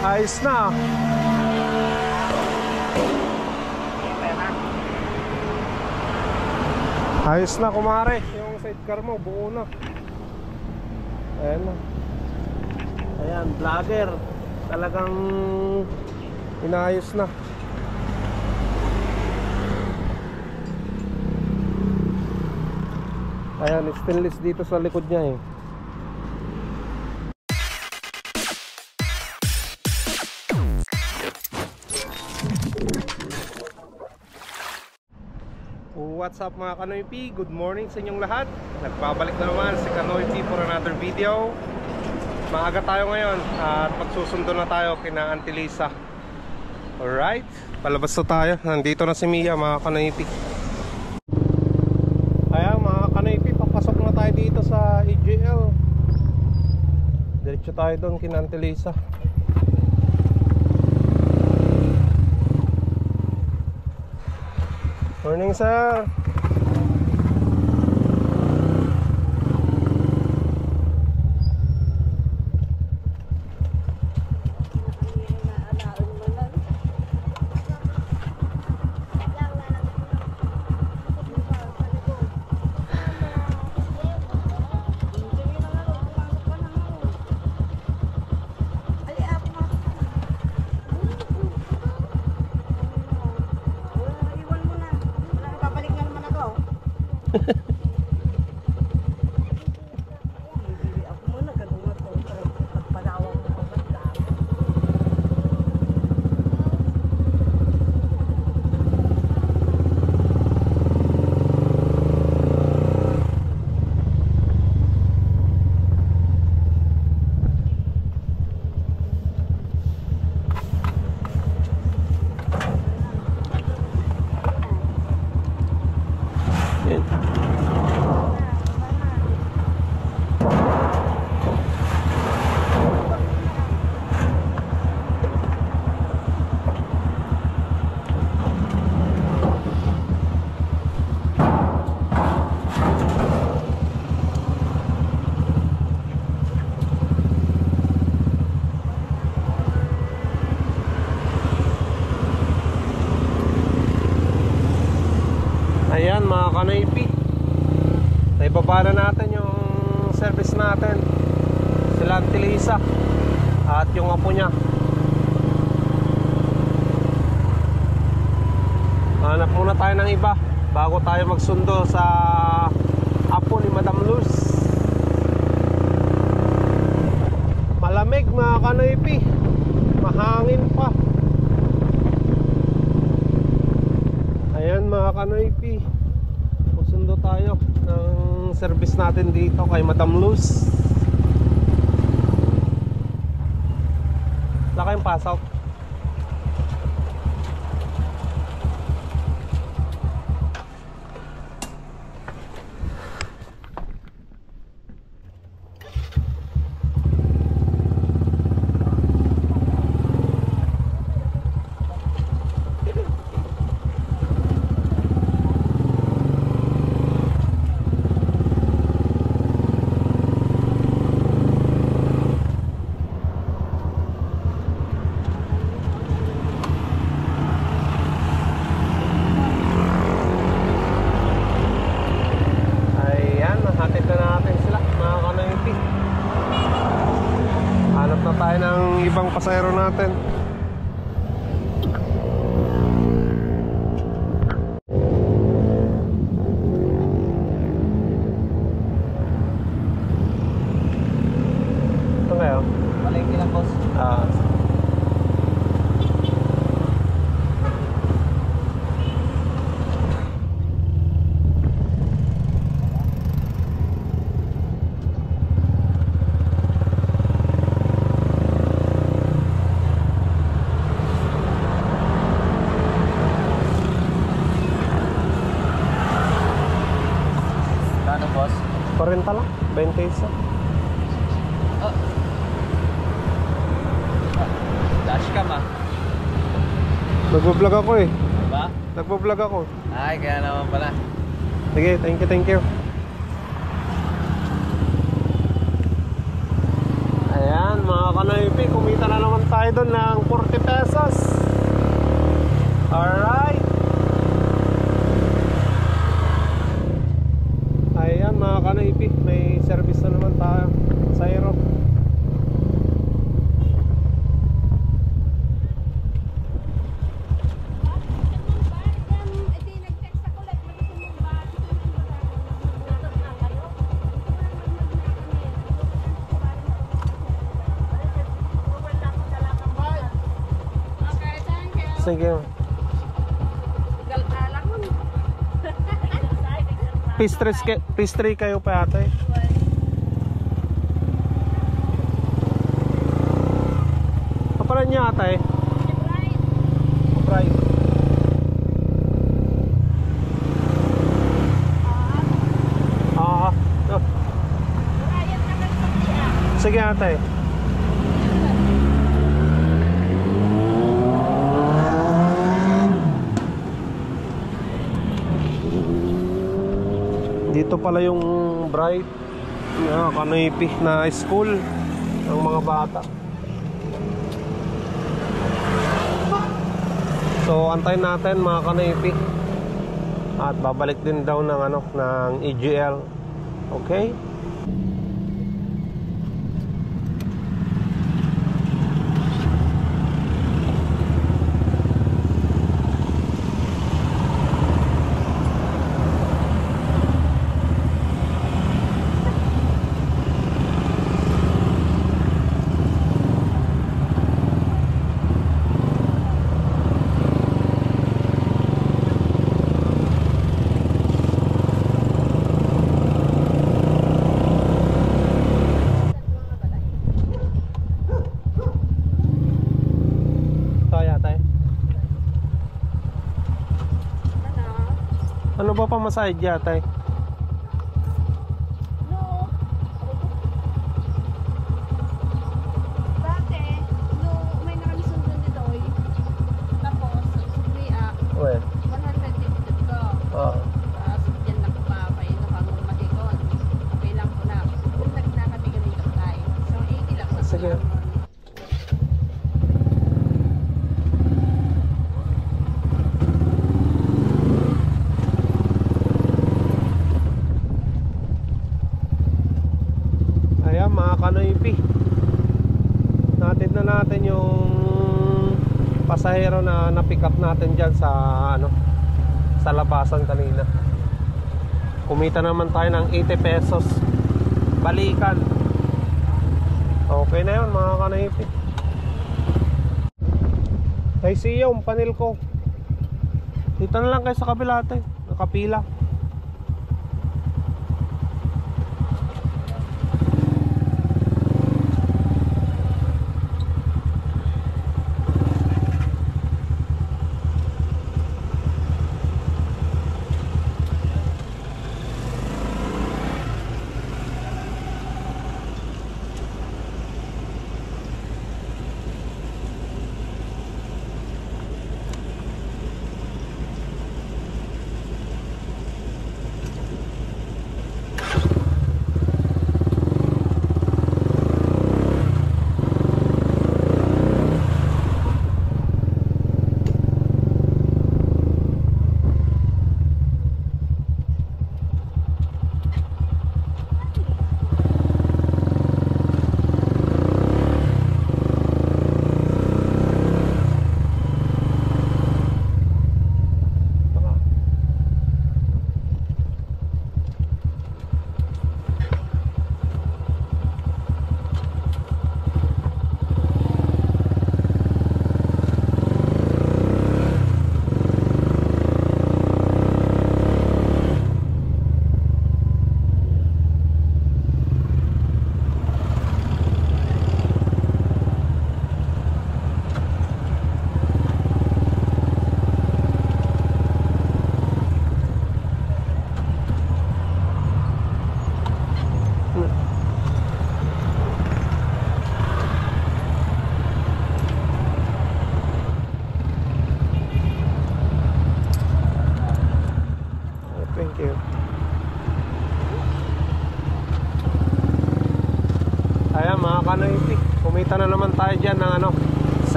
Ayos na. Ayos na kumare. Yung sidecar mo buo na. Ayan na. Ayan, vlogger. Talagang inayos na. Ayan, stainless dito sa likod niya eh. What's up mga Kanoy P? Good morning sa inyong lahat. Nagbabalik na naman si Kanoy P for another video. Maaga tayo ngayon at magsusundo na tayo kina Auntie Lisa. Alright, palabas na tayo. Nandito na si Mia mga Kanoy P. Ayan mga Kanoy P, papasok na tayo dito sa EGL. Diretso tayo doon kina Auntie Lisa. Morning sir. Ayan mga Kanoy P, naibaba na natin yung service natin, sila Auntie Lisa at yung apo niya. Hanap muna tayo ng iba bago tayo magsundo sa apo ni Madam Luz. Malamig mga Kanoy P, mahangin pa. Ayan mga Kanoy P, sundo tayo ng service natin dito kay Madam Luz. Wala kayong pass out? Tayo ng ibang pasahero natin. Ito kayo? Palengke lang boss. Boss? 40 lang, 20 isa. Dashcam ah. Nagbo-vlog ako eh. Diba? Nagbo-vlog ako. Ay, kaya naman pala. Sige, thank you. Ayan mga Kanoy P, kumita na naman tayo doon ng 40 pesos. Alright. Ayan mga kanaypi, may service na naman tayo sa Aero. Sige. Pastry kayo pa ate. Kapalan niya ate. Fried. Sige ate. Dito pala yung Bright Kanaypi na school ng mga bata. So antayin natin mga Kanaypi. At babalik din daw ng ng EGL. Okay? Ano ba pamasahe dyan, tay? No. Dati, no, may nakamisundon dito eh. Tapos, Well, 150 ko. Tapos, dyan lang ko pa paino pang matikon. Okay lang ko na. Kung nagkakami ganito tayo. So, 80 lang. sige. Ayan mga Kanaypi, natin na natin yung pasahero na na-pick up natin dyan sa sa labasan kanina. Kumita naman tayo ng 80 pesos balikan. Okay na yun mga Kanaypi. Ay siya yung panel ko. Dito na lang kayo sa kabila ate, nakapila.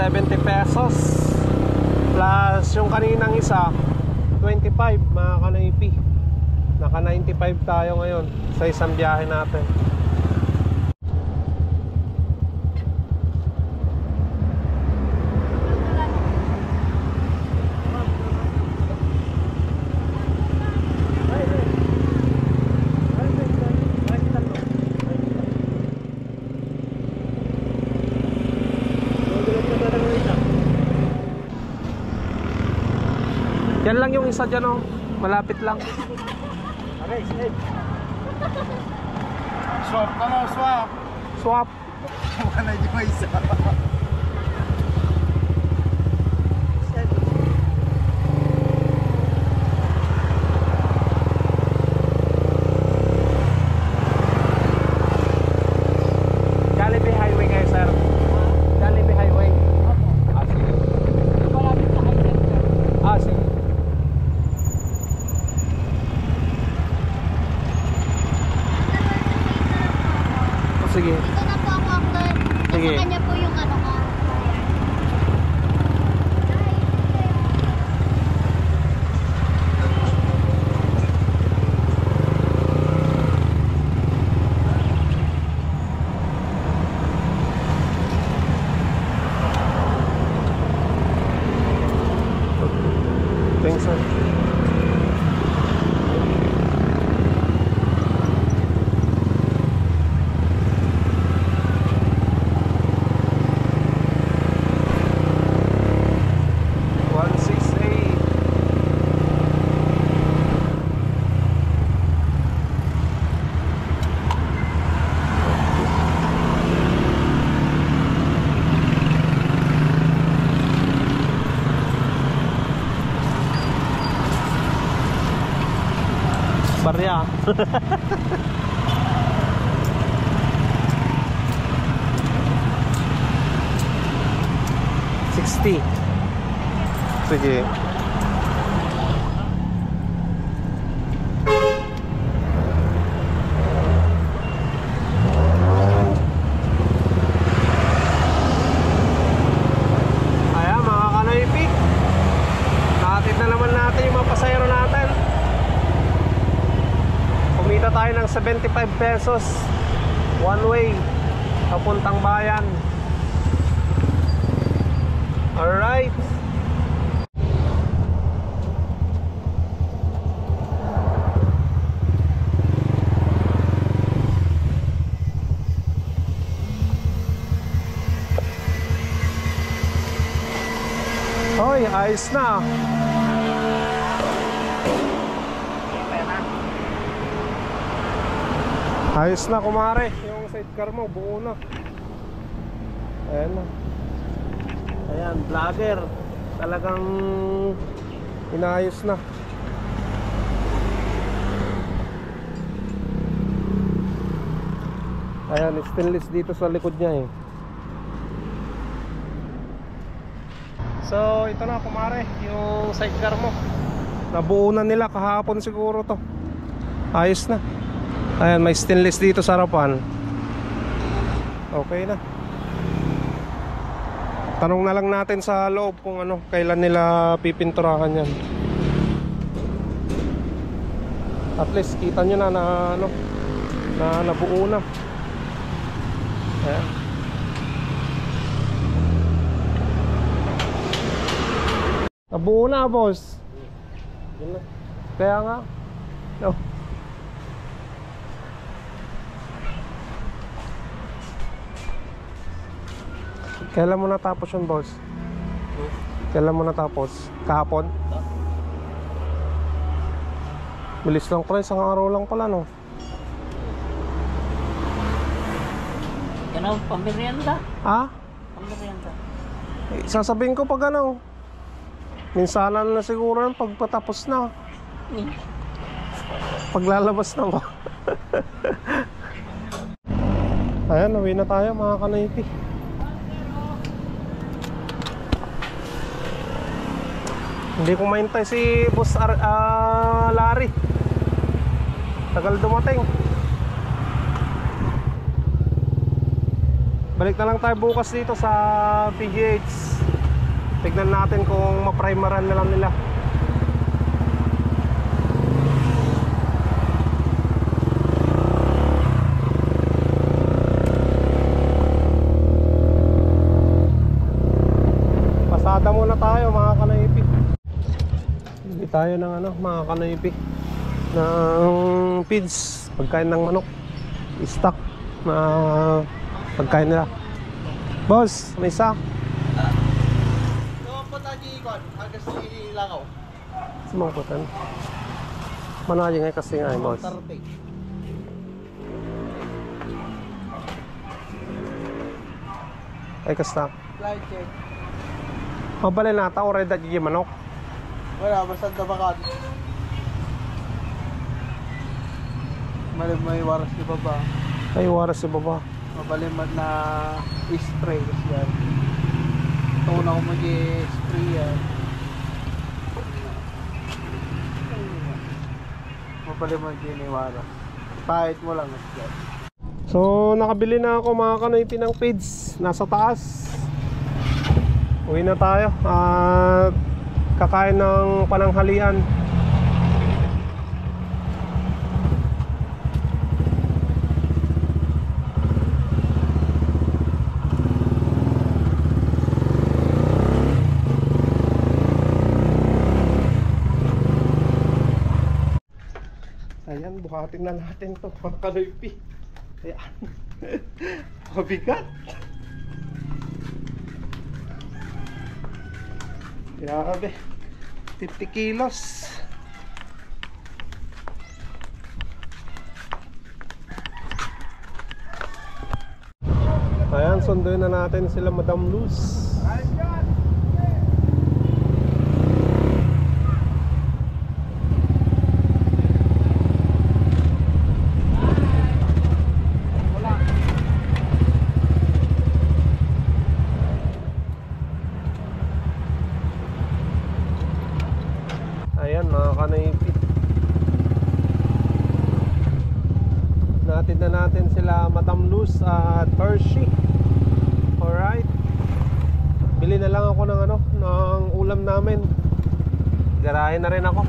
70 pesos. Plus yung kaninang isa 25 mga kanoypi. Naka 95 tayo ngayon sa isang biyahe natin. Yan lang yung isa dyan, oh. Malapit lang. Okay, stay. Swap ka na, swap. Swap. Wala na yung isa. Jollibee Highway kayo, sir. Jollibee Highway. Ah, sige. Malapit sa highway, sir. Ah, sige. Oh, sige. Ito na po ako, Uncle. Sige. Sa kanya po yung ano ko. Thanks, sir. Barya. $60. Sige. Ayan mga kanoypi, nakatid na naman natin yung mga pasahero natin. Kumita tayo ng 75 pesos one way papuntang bayan. Alright. Hoy, ayos na. Ayos na, kumare. Yung sidecar mo, buo na. Ayan na. Ayan, vlogger. Talagang inayos na. Ayan, stainless dito sa likod niya eh. So, ito na, kumare. Yung sidecar mo. Nabuo na nila kahapon siguro to. Ayos na. Ayan, may stainless dito sa harapan. Okay na. Tanong na lang natin sa loob kung ano, kailan nila pipinturahan yan. At least kita nyo na na ano, na nabuo na. Ayan. Nabuo na, boss. Kaya nga. No. Kailan mo natapos yun, boss? Kailan mo natapos? Kahapon? Bilis lang pala, isang araw lang pala, no? Yan ang pamirienda. Ha? Pamirienda. Sasabihin ko pag ano, minsanan na siguro yan pagpatapos na. Paglalabas na ba? Ayan, uwi na tayo mga kanoypi. Hindi ko mahintay si Boss Larry. Tagal dumating. Balik na lang tayo bukas dito sa PGH. Tignan natin kung ma-primeran na lang nila. Pasada muna tayo mga kanaypi. Hindi tayo ng ano mga kanaypi ng feeds, pagkain ng manok, stock na pagkain nila. Boss, may isa. Doon po tayo ikon. Hanggang sa Langaw. Sumangkutan. Manali nga kasi nga boss. Tarte. Ay kasta. Flight check. Mabali na ta oray da di manok. Wala, basta dabakan. May waras di ba ba? Ay waras sa baba. Mabalimad na spray yan. Ito na ko mag-spray yan. Mabalimad din ni waras. Pahit mo lang yan. So nakabili na ako mga kanaypi ng feeds. Nasa taas. Uwi na tayo at kakain ng pananghalian. Ayan, buhatin na natin to mga kanaypi. Ayan. Mabigat. Grabe. 50 kilos. Ayan, sunduin na natin sila Madam Luz. Ayan mga kanaypi, natin na natin sila Madam Luz at Hershey. Alright, bili na lang ako ng ano, ng ulam namin. Garahe na rin ako.